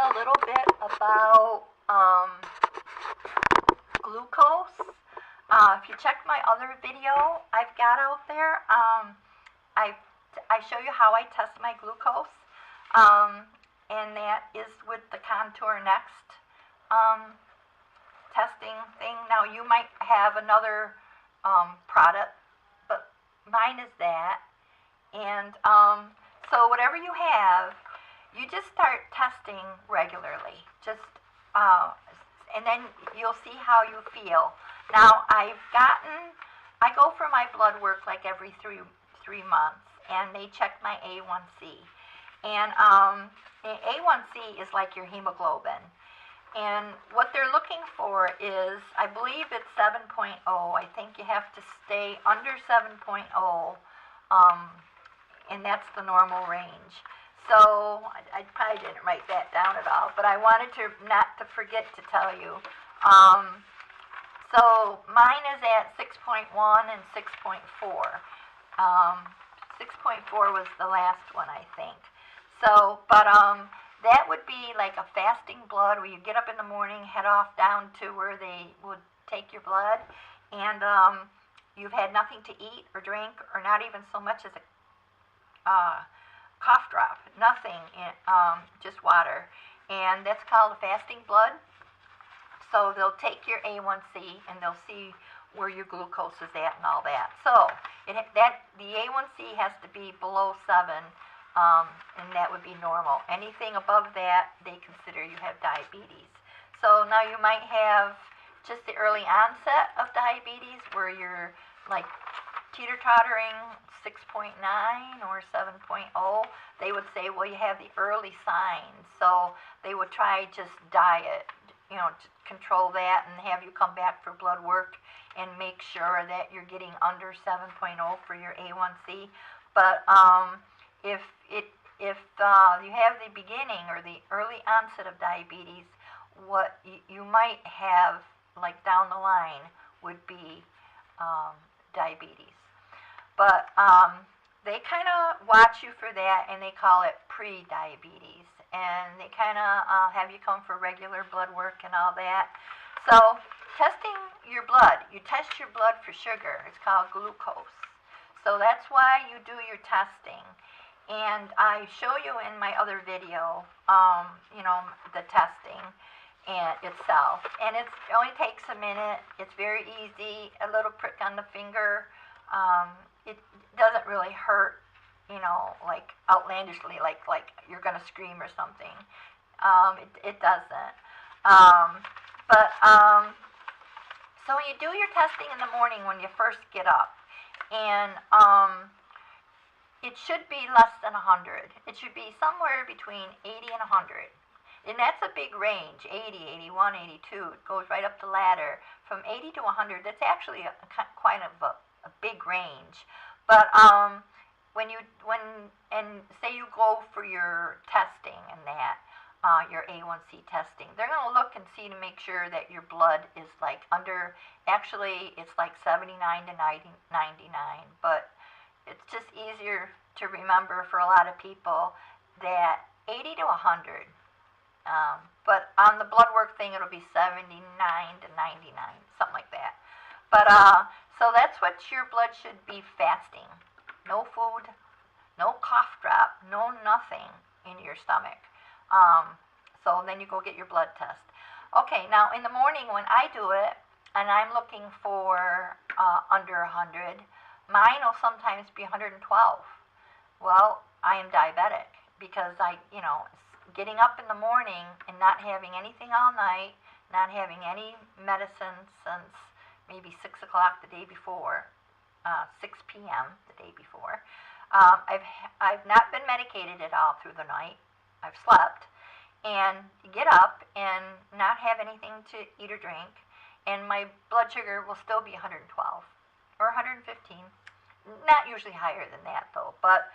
a little bit about glucose. If you check my other video I've got out there, I show you how I test my glucose, and that is with the Contour Next testing thing. Now you might have another product, but mine is that. And so whatever you have, you just start testing regularly. And then you'll see how you feel. Now I go for my blood work like every three months, and they check my A1C. And A1C is like your hemoglobin. And what they're looking for is, I believe it's 7.0. I think you have to stay under 7.0, and that's the normal range. So I probably didn't write that down at all, but I wanted to not to forget to tell you. So mine is at 6.1 and 6.4. 6.4 was the last one, I think. So, but that would be like a fasting blood, where you get up in the morning, head off down to where they would take your blood, and you've had nothing to eat or drink, or not even so much as a cough drop, nothing, just water, and that's called a fasting blood. So they'll take your A1C and they'll see where your glucose is at and all that. So the A1C has to be below 7, and that would be normal. Anything above that, they consider you have diabetes. So now you might have just the early onset of diabetes, where you're like teeter-tottering 6.9 or 7.0. They would say, well, you have the early signs. So they would try just diet, to control that, and have you come back for blood work and make sure that you're getting under 7.0 for your A1C. But if you have the beginning or the early onset of diabetes, what you might have, like down the line, would be diabetes. But they kind of watch you for that, and they call it pre-diabetes. And they kind of have you come for regular blood work and all that. So testing your blood, you test your blood for sugar. It's called glucose. So that's why you do your testing. And I show you in my other video, the testing and itself. And it only takes a minute. It's very easy. A little prick on the finger. It doesn't really hurt, like outlandishly, like you're gonna scream or something. It doesn't. So when you do your testing in the morning when you first get up, and it should be less than 100. It should be somewhere between 80 and 100. And that's a big range, 80, 81, 82. It goes right up the ladder. From 80 to 100, that's actually quite a big range. But say you go for your testing and that, your A1C testing, they're going to look and see to make sure that your blood is like under, actually it's like 79 to 99, but it's just easier to remember for a lot of people that 80 to 100. But on the blood work thing, it'll be 79 to 99, something like that. But so that's what your blood should be fasting. No food, no cough drop, no nothing in your stomach. So then you go get your blood test. Okay, now in the morning when I do it, and I'm looking for under 100, mine will sometimes be 112. Well, I am diabetic because getting up in the morning and not having anything all night, not having any medicine since maybe 6 o'clock the day before, 6 p.m. the day before. I've not been medicated at all through the night. I've slept, and get up and not have anything to eat or drink, and my blood sugar will still be 112 or 115. Not usually higher than that though, but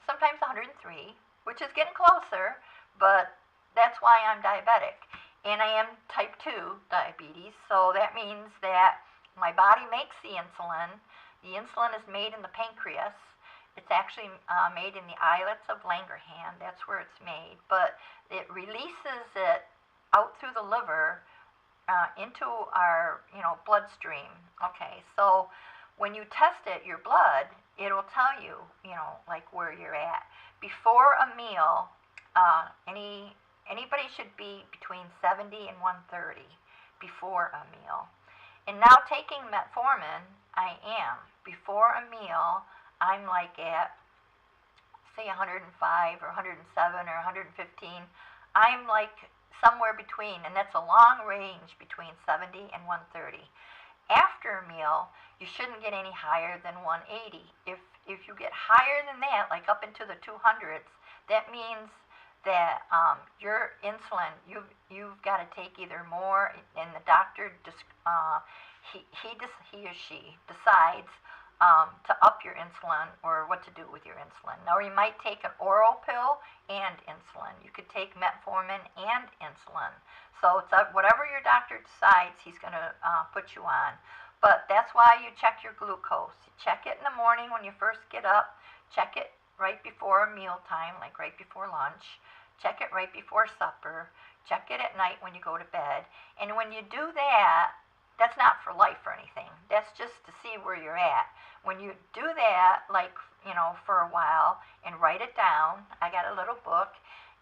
sometimes 103, which is getting closer, but that's why I'm diabetic. And I am type 2 diabetes, so that means that my body makes the insulin. The insulin is made in the pancreas, It's actually made in the islets of Langerhans. That's where it's made. But it releases it out through the liver into our, bloodstream. Okay, so when you test it, your blood, it'll tell you, like where you're at. Before a meal, anybody should be between 70 and 130 before a meal. And now taking metformin, I am. Before a meal, I'm like at, say, 105 or 107 or 115. I'm like somewhere between, and that's a long range between 70 and 130. After a meal, you shouldn't get any higher than 180. If you get higher than that, like up into the 200s, that means that your insulin, you've got to take either more, and the doctor he or she decides to up your insulin or what to do with your insulin. Now, you might take an oral pill and insulin. You could take metformin and insulin. So it's whatever your doctor decides, he's going to put you on. But that's why you check your glucose. You check it in the morning when you first get up. Check it right before mealtime, like right before lunch. Check it right before supper. Check it at night when you go to bed. And when you do that, that's not for life or anything. That's just to see where you're at. When you do that, like, for a while and write it down, I got a little book,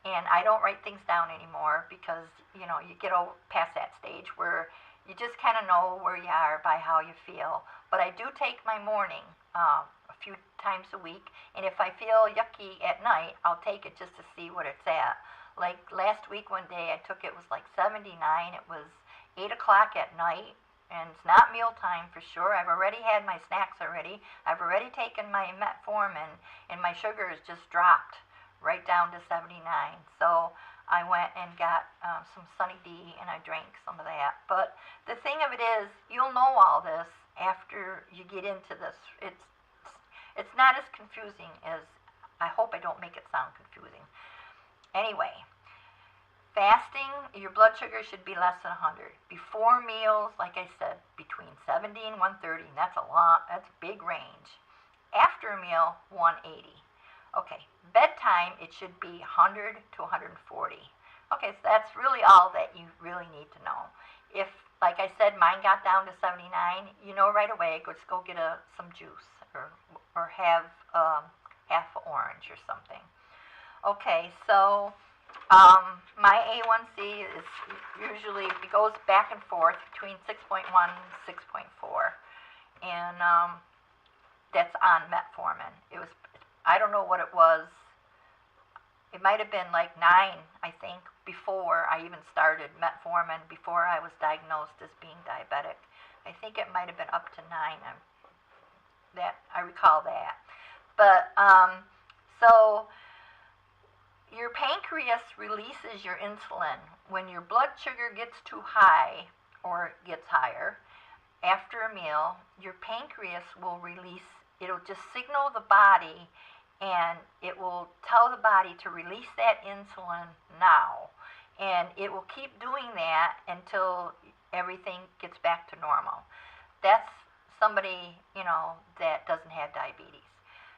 and I don't write things down anymore because, you get past that stage where you just kind of know where you are by how you feel. But I do take my morning a few times a week, and if I feel yucky at night, I'll take it just to see what it's at. Like last week, one day I took it was like 79. It was 8 o'clock at night, and it's not mealtime for sure. I've already had my snacks already. I've already taken my metformin, and my sugar has just dropped right down to 79. So I went and got some Sunny D, and I drank some of that. But the thing of it is, you'll know all this after you get into this. It's not as confusing as, I hope I don't make it sound confusing. Anyway, fasting, your blood sugar should be less than 100. Before meals, like I said, between 70 and 130, and that's a big range. After a meal, 180. Okay, bedtime, it should be 100 to 140. Okay, so that's really all that you really need to know. If, like I said, mine got down to 79, you know right away, just go get some juice or have half an orange or something. Okay, so my A1C is usually, it goes back and forth between 6.1 and 6.4, and that's on metformin. I don't know what it was. It might have been like 9, I think, before I even started metformin, before I was diagnosed as being diabetic. I think it might have been up to 9. I recall that. But so your pancreas releases your insulin when your blood sugar gets too high or gets higher. After a meal, your pancreas will release. It'll just signal the body, and it will tell the body to release that insulin now. And it will keep doing that until everything gets back to normal. That's somebody, that doesn't have diabetes.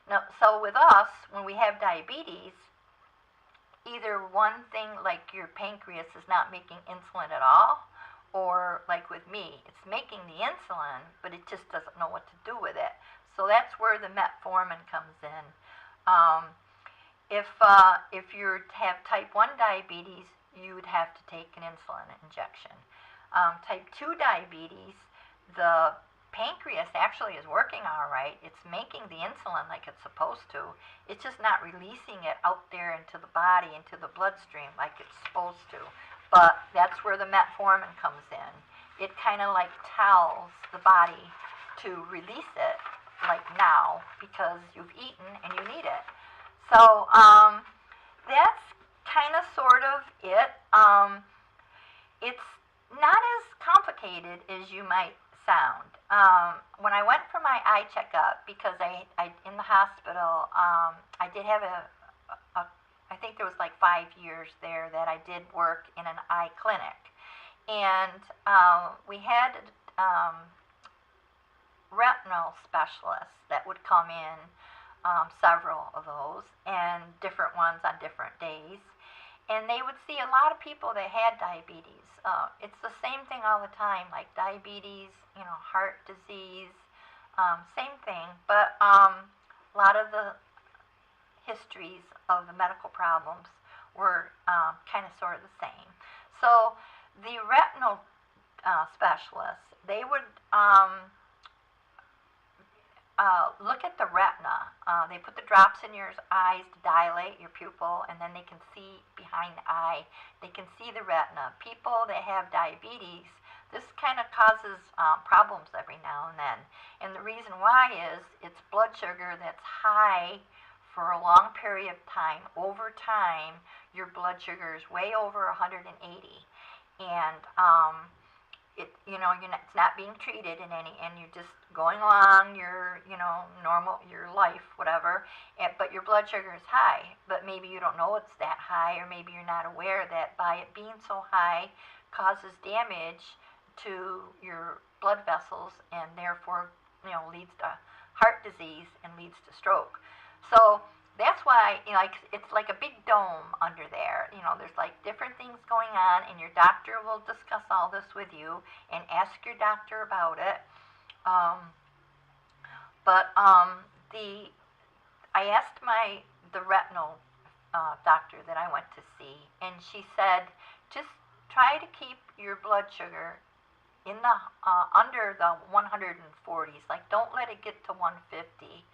Now, so with us, when we have diabetes, either one thing, like your pancreas is not making insulin at all, or like with me, it's making the insulin, but it just doesn't know what to do with it. So that's where the metformin comes in. If you have type 1 diabetes, you would have to take an insulin injection. Type 2 diabetes, the pancreas actually is working all right. It's making the insulin like it's supposed to. It's just not releasing it out there into the body, into the bloodstream like it's supposed to. But that's where the metformin comes in. It kind of like tells the body to release it like now because you've eaten and you need it. So that's kind of sort of it. It's not as complicated as you might sound. When I went for my eye checkup, because I in the hospital, I did have I think there was like 5 years there that I did work in an eye clinic, and we had retinal specialists that would come in several of those, and different ones on different days. And they would see a lot of people that had diabetes. It's the same thing all the time, like diabetes, heart disease, same thing. But a lot of the histories of the medical problems were kind of sort of the same. So the retinal specialists, they would look at the retina. They put the drops in your eyes to dilate your pupil, and then they can see behind the eye. They can see the retina. People that have diabetes, this kind of causes problems every now and then. And the reason why is it's blood sugar that's high for a long period of time. Over time, your blood sugar is way over 180, and it's not being treated in any, and you're just going along your, normal, your life, whatever, but your blood sugar is high, but maybe you don't know it's that high, or maybe you're not aware that by it being so high causes damage to your blood vessels, and therefore, leads to heart disease and leads to stroke. So that's why, it's like a big dome under there. There's like different things going on, and your doctor will discuss all this with you and ask your doctor about it. I asked the retinal doctor that I went to see, and she said, just try to keep your blood sugar in the under the 140s. Like, don't let it get to 150.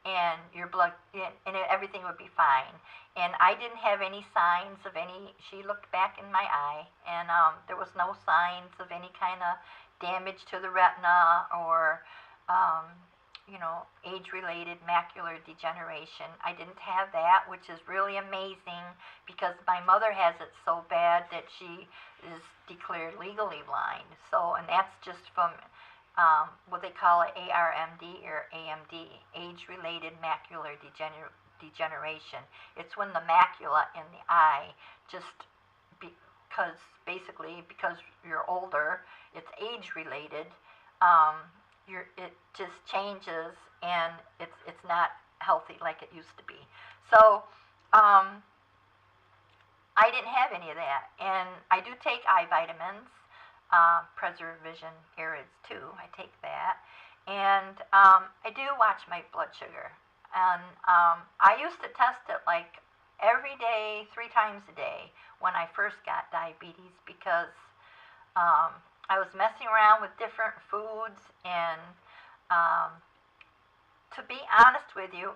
And your blood, and everything would be fine. And I didn't have any signs of any. She looked back in my eye, and there was no signs of any kind of damage to the retina or, age-related macular degeneration. I didn't have that, which is really amazing, because my mother has it so bad that she is declared legally blind. So, and that's just from what they call it ARMD or AMD, age-related macular degeneration. It's when the macula in the eye, just because you're older, it's age-related, it just changes, and it's not healthy like it used to be. So I didn't have any of that, and I do take eye vitamins. Preservision Arids too, I take that, and I do watch my blood sugar, and I used to test it like every day, 3 times a day when I first got diabetes, because I was messing around with different foods, and to be honest with you,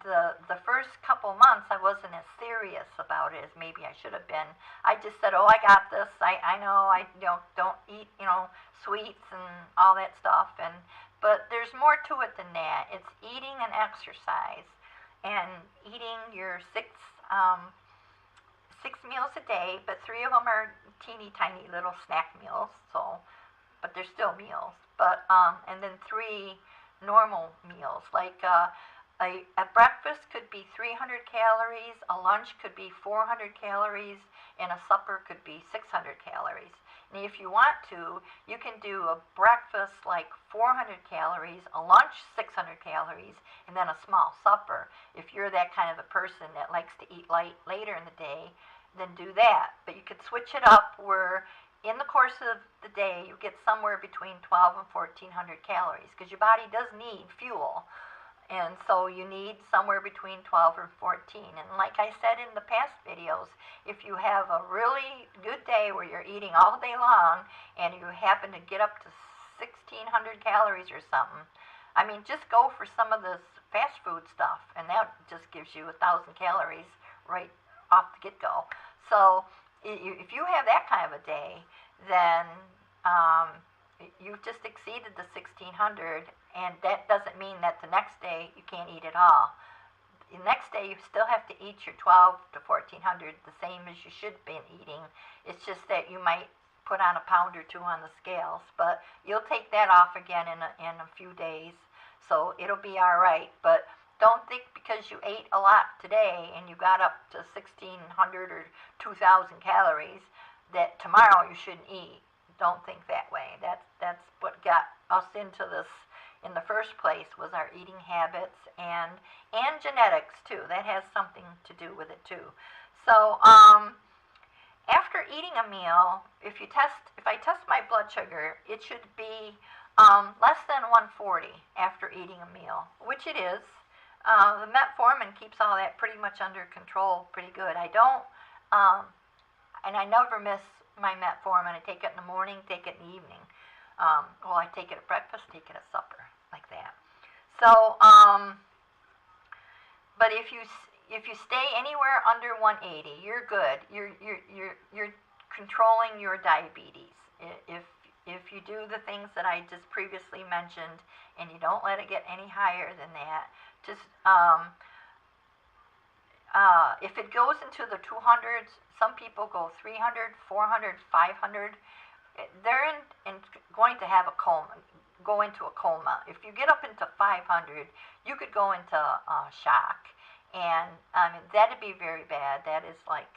the first couple months I wasn't as serious about it as maybe I should have been. I just said, oh, I got this. I know I don't eat sweets and all that stuff, but there's more to it than that. It's eating and exercise, and eating your six meals a day, but 3 of them are teeny tiny little snack meals. So, but they're still meals. But and then 3 normal meals, like a breakfast could be 300 calories, a lunch could be 400 calories, and a supper could be 600 calories. And if you want to, you can do a breakfast like 400 calories, a lunch 600 calories, and then a small supper. If you're that kind of a person that likes to eat light later in the day, then do that. But you could switch it up where in the course of the day you get somewhere between 12 and 1400 calories, because your body does need fuel. And so you need somewhere between 12 or 14. And like I said in the past videos, if you have a really good day where you're eating all day long and you happen to get up to 1,600 calories or something, I mean, just go for some of this fast food stuff, and that just gives you 1,000 calories right off the get-go. So if you have that kind of a day, then you've just exceeded the 1,600, and that doesn't mean that the next day you can't eat at all. The next day you still have to eat your 12 to 1,400, the same as you should be eating. It's just that you might put on a pound or 2 on the scales, but you'll take that off again in a few days, so it'll be all right. But don't think because you ate a lot today and you got up to 1,600 or 2,000 calories that tomorrow you shouldn't eat. Don't think that way. That's what got us into this, in the first place was our eating habits and genetics too. That has something to do with it too. So after eating a meal, if I test my blood sugar, it should be less than 140 after eating a meal, which it is. The metformin keeps all that pretty much under control pretty good. I don't, and I never miss my metformin. I take it in the morning, take it in the evening. Well, I take it at breakfast, take it at supper, like that. So, but if you stay anywhere under 180, you're good. You're controlling your diabetes. If you do the things that I just previously mentioned, and you don't let it get any higher than that, just if it goes into the 200s, some people go 300, 400, 500. They're going to have a coma, go into a coma. If you get up into 500, you could go into shock, and that'd be very bad. That is like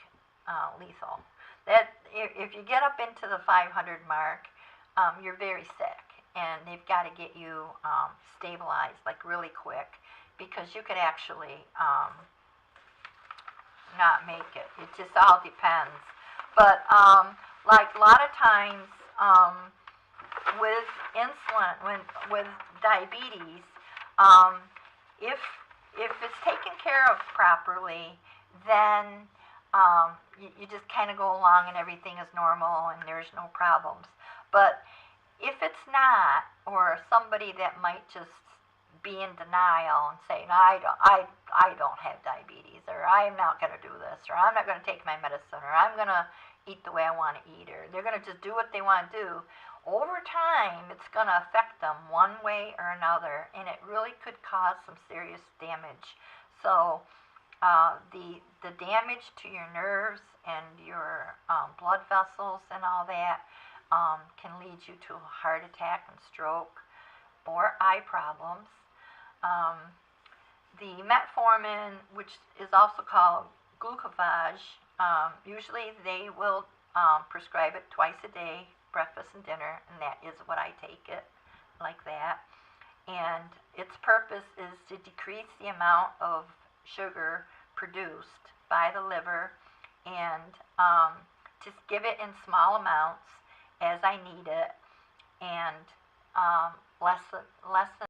lethal. That if you get up into the 500 mark, you're very sick, and they've got to get you stabilized like really quick, because you could actually not make it. It just all depends. But like a lot of times with insulin, with diabetes, if it's taken care of properly, then you just kind of go along and everything is normal and there's no problems. But if it's not, or somebody that might just be in denial and say, no, I don't have diabetes, or I'm not going to do this, or I'm not going to take my medicine, or I'm going to eat the way I want to eat, or they're going to just do what they want to do, over time it's going to affect them one way or another, and it really could cause some serious damage. So the damage to your nerves and your blood vessels and all that can lead you to a heart attack and stroke or eye problems. The metformin, which is also called glucophage, usually they will prescribe it twice a day, breakfast and dinner, and that is what I take it, like that. And its purpose is to decrease the amount of sugar produced by the liver, and just give it in small amounts as I need it, and less than